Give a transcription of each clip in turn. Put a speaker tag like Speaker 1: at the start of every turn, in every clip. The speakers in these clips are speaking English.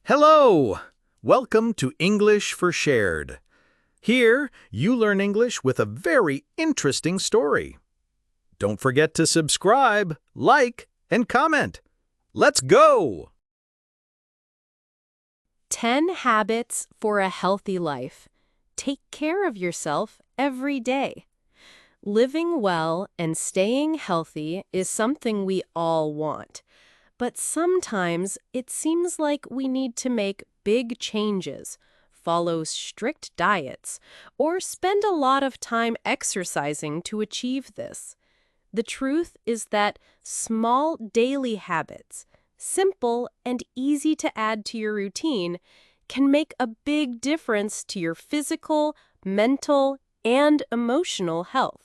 Speaker 1: Hello! Welcome to English for Shared. Here, you learn English with a very interesting story. Don't forget to subscribe, like, and comment. Let's go!
Speaker 2: 10 habits for a healthy life. Take care of yourself every day. Living well and staying healthy is something we all want. But sometimes it seems like we need to make big changes, follow strict diets, or spend a lot of time exercising to achieve this. The truth is that small daily habits, simple and easy to add to your routine, can make a big difference to your physical, mental, and emotional health.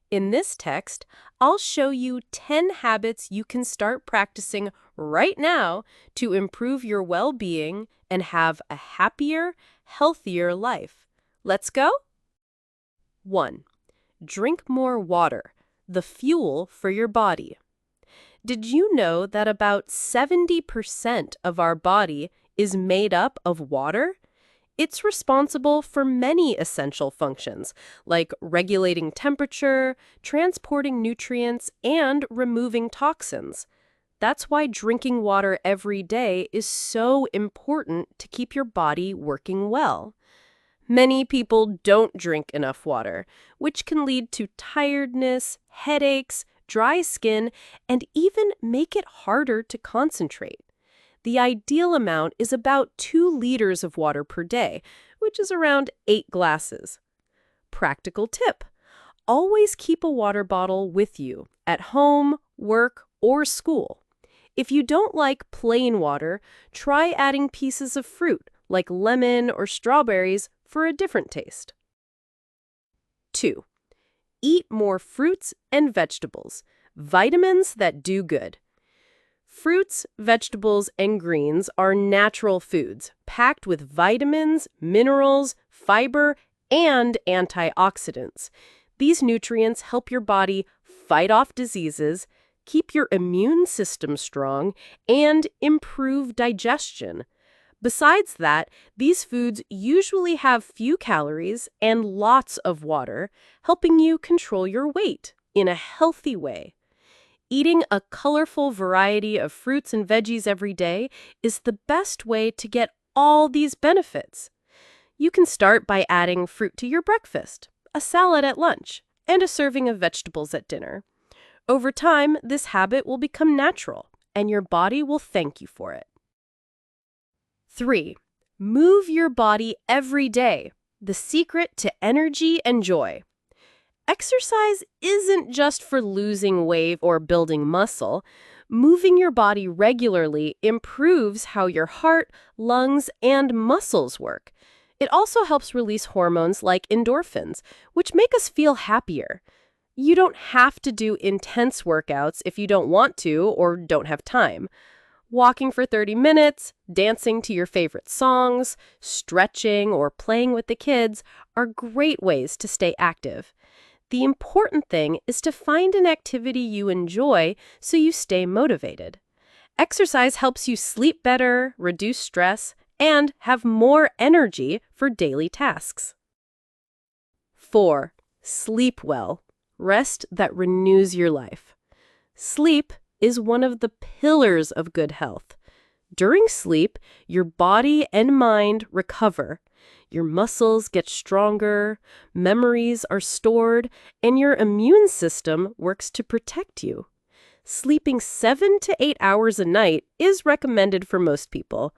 Speaker 2: In this text, I'll show you 10 habits you can start practicing right now to improve your well-being and have a happier, healthier life. Let's go? 1. Drink more water, the fuel for your body. Did you know that about 70% of our body is made up of water? It's responsible for many essential functions, like regulating temperature, transporting nutrients, and removing toxins. That's why drinking water every day is so important to keep your body working well. Many people don't drink enough water, which can lead to tiredness, headaches, dry skin, and even make it harder to concentrate. The ideal amount is about 2 liters of water per day, which is around 8 glasses. Practical tip: always keep a water bottle with you, at home, work, or school. If you don't like plain water, try adding pieces of fruit, like lemon or strawberries, for a different taste. 2. Eat more fruits and vegetables, vitamins that do good. Fruits, vegetables, and greens are natural foods, packed with vitamins, minerals, fiber, and antioxidants. These nutrients help your body fight off diseases, keep your immune system strong, and improve digestion. Besides that, these foods usually have few calories and lots of water, helping you control your weight in a healthy way. Eating a colorful variety of fruits and veggies every day is the best way to get all these benefits. You can start by adding fruit to your breakfast, a salad at lunch, and a serving of vegetables at dinner. Over time, this habit will become natural, and your body will thank you for it. 3. Move your body every day. The secret to energy and joy. Exercise isn't just for losing weight or building muscle. Moving your body regularly improves how your heart, lungs, and muscles work. It also helps release hormones like endorphins, which make us feel happier. You don't have to do intense workouts if you don't want to or don't have time. Walking for 30 minutes, dancing to your favorite songs, stretching, or playing with the kids are great ways to stay active. The important thing is to find an activity you enjoy so you stay motivated. Exercise helps you sleep better, reduce stress, and have more energy for daily tasks. 4. Sleep well. Rest that renews your life. Sleep is one of the pillars of good health. During sleep, your body and mind recover. Your muscles get stronger, memories are stored, and your immune system works to protect you. Sleeping 7 to 8 hours a night is recommended for most people.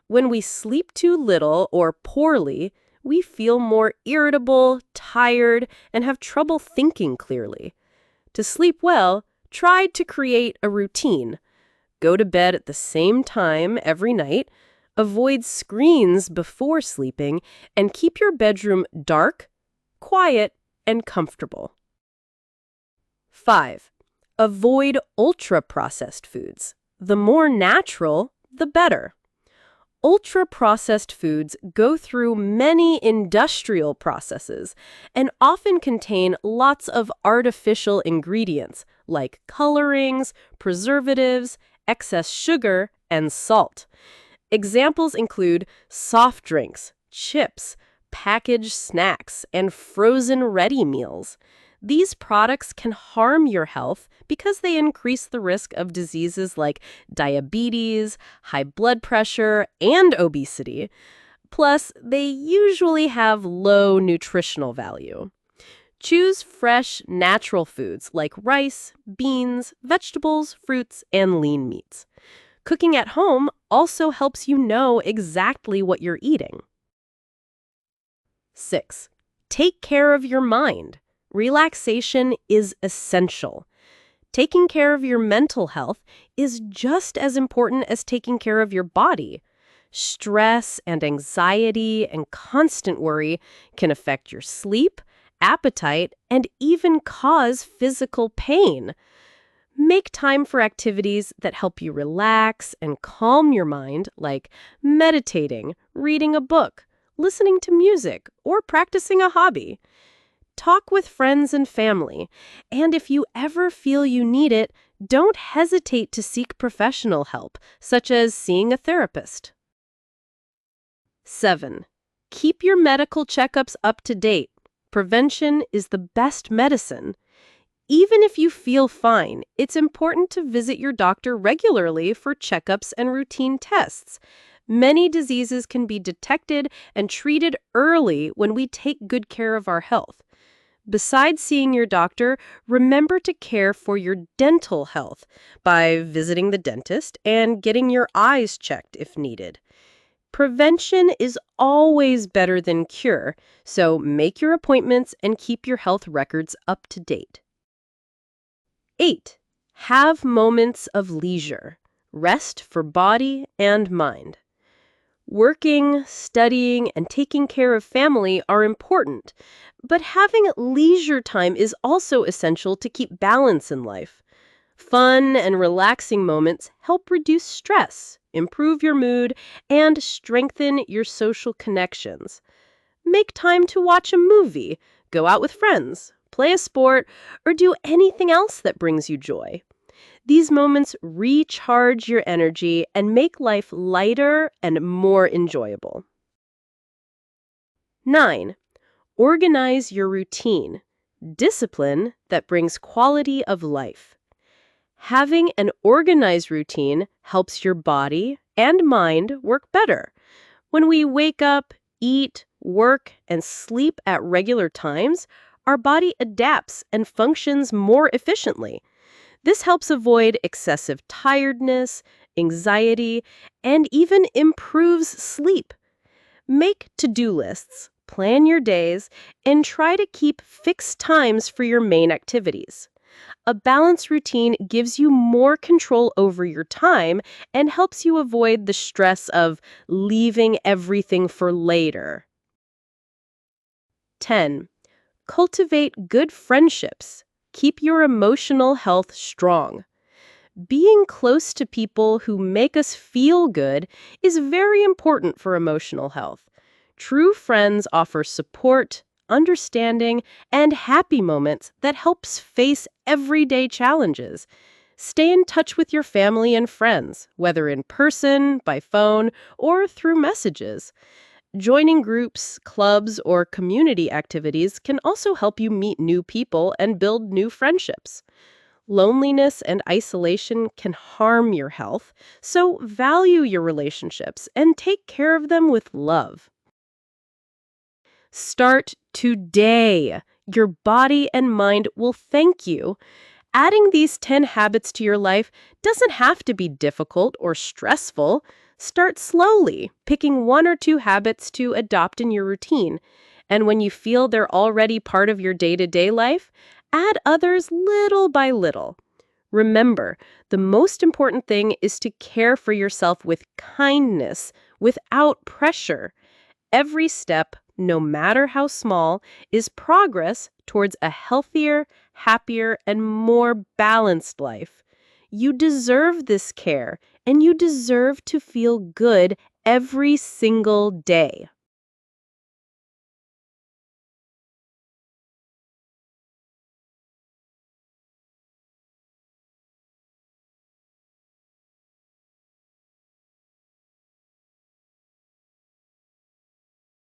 Speaker 2: When we sleep too little or poorly, we feel more irritable, tired, and have trouble thinking clearly. To sleep well, try to create a routine. Go to bed at the same time every night. Avoid screens before sleeping, and keep your bedroom dark, quiet, and comfortable. 5. Avoid ultra-processed foods. The more natural, the better. Ultra-processed foods go through many industrial processes and often contain lots of artificial ingredients like colorings, preservatives, excess sugar, and salt. Examples include soft drinks, chips, packaged snacks, and frozen ready meals. These products can harm your health because they increase the risk of diseases like diabetes, high blood pressure, and obesity. Plus, they usually have low nutritional value. Choose fresh, natural foods like rice, beans, vegetables, fruits, and lean meats. Cooking at home also helps you know exactly what you're eating. 6. Take care of your mind. Relaxation is essential. Taking care of your mental health is just as important as taking care of your body. Stress and anxiety and constant worry can affect your sleep, appetite, and even cause physical pain. Make time for activities that help you relax and calm your mind, like meditating, reading a book, listening to music, or practicing a hobby. Talk with friends and family, and if you ever feel you need it, don't hesitate to seek professional help, such as seeing a therapist. 7. Keep your medical checkups up to date. Prevention is the best medicine. Even if you feel fine, it's important to visit your doctor regularly for checkups and routine tests. Many diseases can be detected and treated early when we take good care of our health. Besides seeing your doctor, remember to care for your dental health by visiting the dentist and getting your eyes checked if needed. Prevention is always better than cure, so make your appointments and keep your health records up to date. 8. Have moments of leisure. Rest for body and mind. Working, studying, and taking care of family are important, but having leisure time is also essential to keep balance in life. Fun and relaxing moments help reduce stress, improve your mood, and strengthen your social connections. Make time to watch a movie, go out with friends, play a sport, or do anything else that brings you joy. These moments recharge your energy and make life lighter and more enjoyable. 9. Organize your routine. Discipline that brings quality of life. Having an organized routine helps your body and mind work better. When we wake up, eat, work, and sleep at regular times, our body adapts and functions more efficiently. This helps avoid excessive tiredness, anxiety, and even improves sleep. Make to-do lists, plan your days, and try to keep fixed times for your main activities. A balanced routine gives you more control over your time and helps you avoid the stress of leaving everything for later. 10. Cultivate good friendships. Keep your emotional health strong. Being close to people who make us feel good is very important for emotional health. True friends offer support, understanding, and happy moments that helps face everyday challenges. Stay in touch with your family and friends, whether in person, by phone, or through messages. Joining groups, clubs, or community activities can also help you meet new people and build new friendships. Loneliness and isolation can harm your health, so value your relationships and take care of them with love. Start today. Your body and mind will thank you. Adding these 10 habits to your life doesn't have to be difficult or stressful. Start slowly, picking 1 or 2 habits to adopt in your routine. And when you feel they're already part of your day-to-day life, add others little by little. Remember, the most important thing is to care for yourself with kindness, without pressure. Every step, no matter how small, is progress towards a healthier, happier, and more balanced life. You deserve this care, and you deserve to feel good every single day.